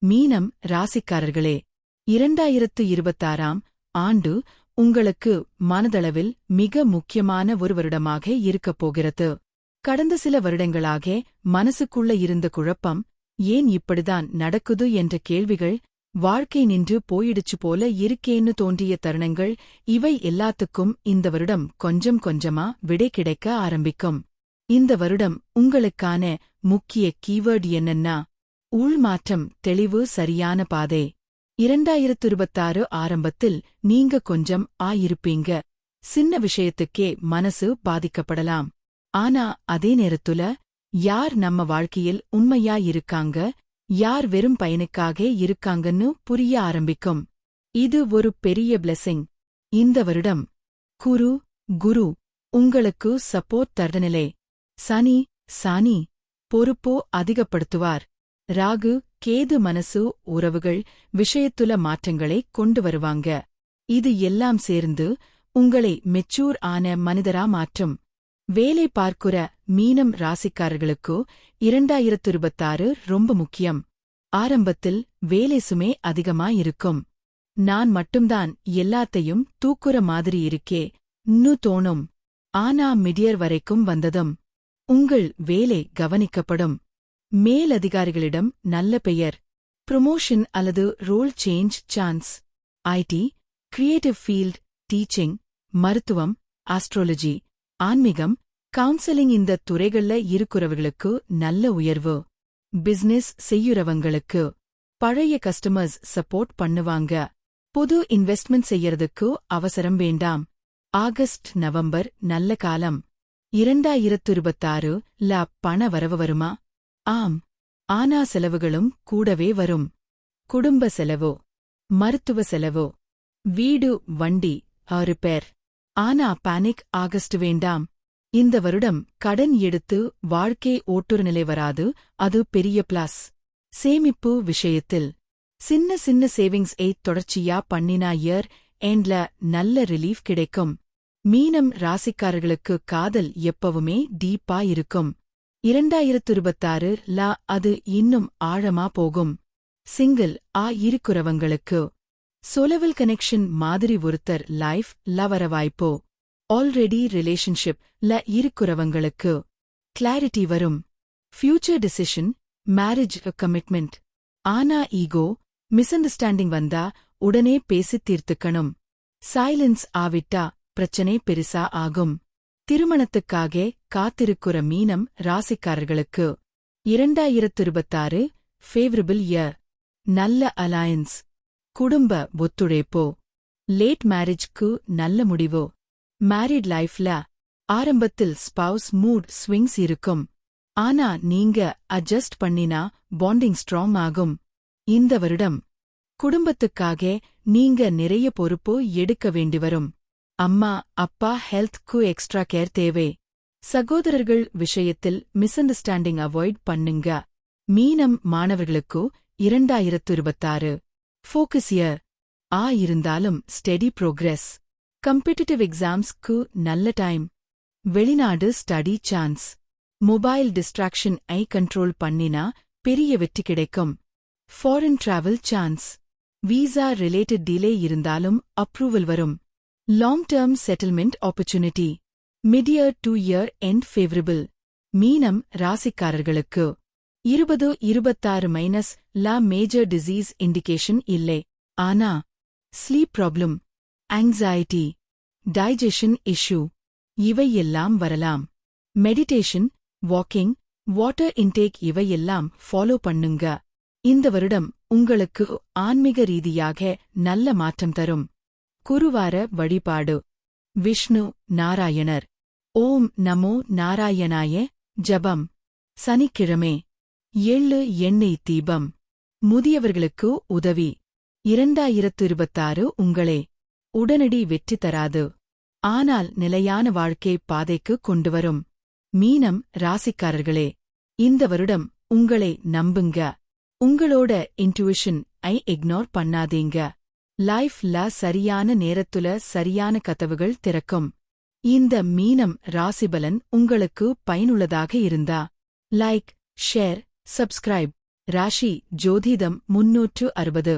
மீனம் ராசிக்காரர்களே, 2026ஆம் ஆண்டு உங்களுக்கு மனதளவில் மிக முக்கியமான ஒரு வருடமாக இருக்கப் போகிறது. கடந்த சில வருடங்களாக மனசுக்குள்ள இருந்த குழப்பம், ஏன் இப்படிதான் நடக்குது என்ற கேள்விகள், வாழ்க்கை நின்று போயிடுச்சு போல இருக்கேன்னு தோன்றிய தருணங்கள், இவை எல்லாத்துக்கும் இந்த வருடம் கொஞ்சம் கொஞ்சமா விடை கிடைக்க ஆரம்பிக்கும். இந்த வருடம் உங்களுக்கான முக்கிய கீவேர்ட் என்னன்னா, உள்மாற்றம், தெளிவு, சரியான பாதை. 2026 ஆரம்பத்தில் நீங்க கொஞ்சம் இருப்பீங்க. சின்ன விஷயத்துக்கே மனசு பாதிக்கப்படலாம். ஆனா அதே நேரத்துல, யார் நம்ம வாழ்க்கையில் உண்மையா இருக்காங்க, யார் வெறும் பயனுக்காக இருக்காங்கன்னு புரிய ஆரம்பிக்கும். இது ஒரு பெரிய பிளெஸிங். இந்த வருடம் குரு உங்களுக்கு சப்போர்ட் தரநிலை. சனி பொறுப்போ அதிகப்படுத்துவார். ராகு கேது மனசு, உறவுகள் விஷயத்துல மாற்றங்களை கொண்டு வருவாங்க. இது எல்லாம் சேர்ந்து உங்களை மெச்சூர் ஆன மனிதரா மாற்றும். வேலை பார்க்குற மீனம் ராசிக்காரர்களுக்கு 2026 ரொம்ப முக்கியம். ஆரம்பத்தில் வேலை சுமை அதிகமா இருக்கும். நான் மட்டும்தான் எல்லாத்தையும் தூக்குற மாதிரி இருக்கே ன்னு தோணும். ஆனா மிடியர் வரைக்கும் வந்ததும் உங்கள் வேலை கவனிக்கப்படும். மேலதிகாரிகளிடம் நல்ல பெயர், ப்ரொமோஷன் அல்லது role change chance. IT, creative field, teaching, மருத்துவம், ஆஸ்ட்ராலஜி, ஆன்மீகம், கவுன்சிலிங் இந்த துறைகள்ல இருக்கிறவர்களுக்கு நல்ல உயர்வு. பிசினஸ் செய்யுறவங்களுக்கு பழைய கஸ்டமர்ஸ் சப்போர்ட் பண்ணுவாங்க. புது இன்வெஸ்ட்மெண்ட் செய்யறதுக்கு அவசரம் வேண்டாம். ஆகஸ்ட் நவம்பர் நல்ல காலம். 2026ல பண வரவு வருமா? ஆம். ஆனா செலவுகளும் கூடவே வரும். குடும்ப செலவோ, மருத்துவ செலவோ, வீடு, வண்டி, ரிப்பேர். ஆனா பானிக் ஆகஸ்ட் வேண்டாம். இந்த வருடம் கடன் எடுத்து வாழ்க்கை ஓட்டுற நிலை வராது, அது பெரிய பிளஸ். சேமிப்பு விஷயத்தில் சின்ன சின்ன சேவிங்ஸ் தொடர்ச்சியா பண்ணினா இயர் எண்ட்ல நல்ல ரிலீஃப் கிடைக்கும். மீனம் ராசிக்காரர்களுக்கு காதல் எப்பவுமே டீப்பா இருக்கும். 2026ல அது இன்னும் ஆழமா போகும். சிங்கிள் இருக்கிறவங்களுக்கு சொலவில் கனெக்ஷன் மாதிரி ஒருத்தர் லைஃப்ல வர வாய்ப்போ. ஆல்ரெடி ரிலேஷன்ஷிப் இருக்கிறவங்களுக்கு கிளாரிட்டி வரும். Future decision, marriage commitment. ஆனா ஈகோ, மிஸ் அண்டர்ஸ்டாண்டிங் வந்தா உடனே பேசித் தீர்த்துக்கணும். சைலன்ஸ் ஆவிட்டா பிரச்சனை பெருசா ஆகும். திருமணத்துக்காக காத்திருக்கிற மீனம் ராசிக்காரர்களுக்கு 2026 ஃபேவரபிள் இயர். நல்ல அலையன்ஸ், குடும்ப ஒத்துழைப்போ, லேட் மேரேஜ்க்கு நல்ல முடிவோ. மேரிட் லைஃப்ல ஆரம்பத்தில் ஸ்பவுஸ் மூட் ஸ்விங்ஸ் இருக்கும். ஆனா நீங்க அட்ஜஸ்ட் பண்ணினா பாண்டிங் ஸ்ட்ராங் ஆகும். இந்த வருடம் குடும்பத்துக்காக நீங்க நிறைய பொறுப்போ எடுக்க வேண்டிவரும். அம்மா அப்பா ஹெல்த்க்கு எக்ஸ்ட்ரா கேர் தேவை. சகோதரர்கள் விஷயத்தில் மிஸ் அண்டர்ஸ்டாண்டிங் அவாய்ட் பண்ணுங்க. மீனம் மாணவர்களுக்கு 2026 ஃபோக்கஸ் இயர். இருந்தாலும் ஸ்டெடி ப்ரோக்ரெஸ். காம்படிட்டிவ் எக்ஸாம்ஸ்க்கு நல்ல டைம். வெளிநாடு study chance. Mobile distraction control பண்ணினா பெரிய வெற்றி கிடைக்கும். Foreign travel chance. Visa related delay இருந்தாலும் அப்ரூவல் வரும். Long term settlement opportunity. Mid-year to year end favourable. மீனம் ராசிக்காரர்களுக்கு 2026 மேஜர் டிசீஸ் இண்டிகேஷன் இல்லை. ஆனா sleep problem, anxiety, digestion issue இவையெல்லாம் வரலாம். மெடிடேஷன், வாக்கிங், வாட்டர் இன்டேக் இவையெல்லாம் ஃபாலோ பண்ணுங்க. இந்த வருடம் உங்களுக்கு ஆன்மீக ரீதியாக நல்ல மாற்றம் தரும். குருவார வழிபாடு. விஷ்ணு, நாராயணர். ஓம் நமோ நாராயணாய ஜபம். சனிக்கிழமை எள்ளு எண்ணெய் தீபம். முதியவர்களுக்கு உதவி. 2026 உங்களே உடனடி வெற்றி தராது. ஆனால் நிலையான வாழ்க்கை பாதைக்கு கொண்டுவரும். மீனம் ராசிக்காரர்களே, இந்த வருடம் உங்களை நம்புங்க. உங்களோட இன்ட்யூஷன் இக்னோர் பண்ணாதீங்க. லைஃப்ல சரியான நேரத்துல சரியான கதவுகள் திறக்கும். இந்த மீனம் ராசிபலன் உங்களுக்கு பயனுள்ளதாக இருந்தா லைக், ஷேர், சப்ஸ்கிரைப். ராசி ஜோதிடம் 360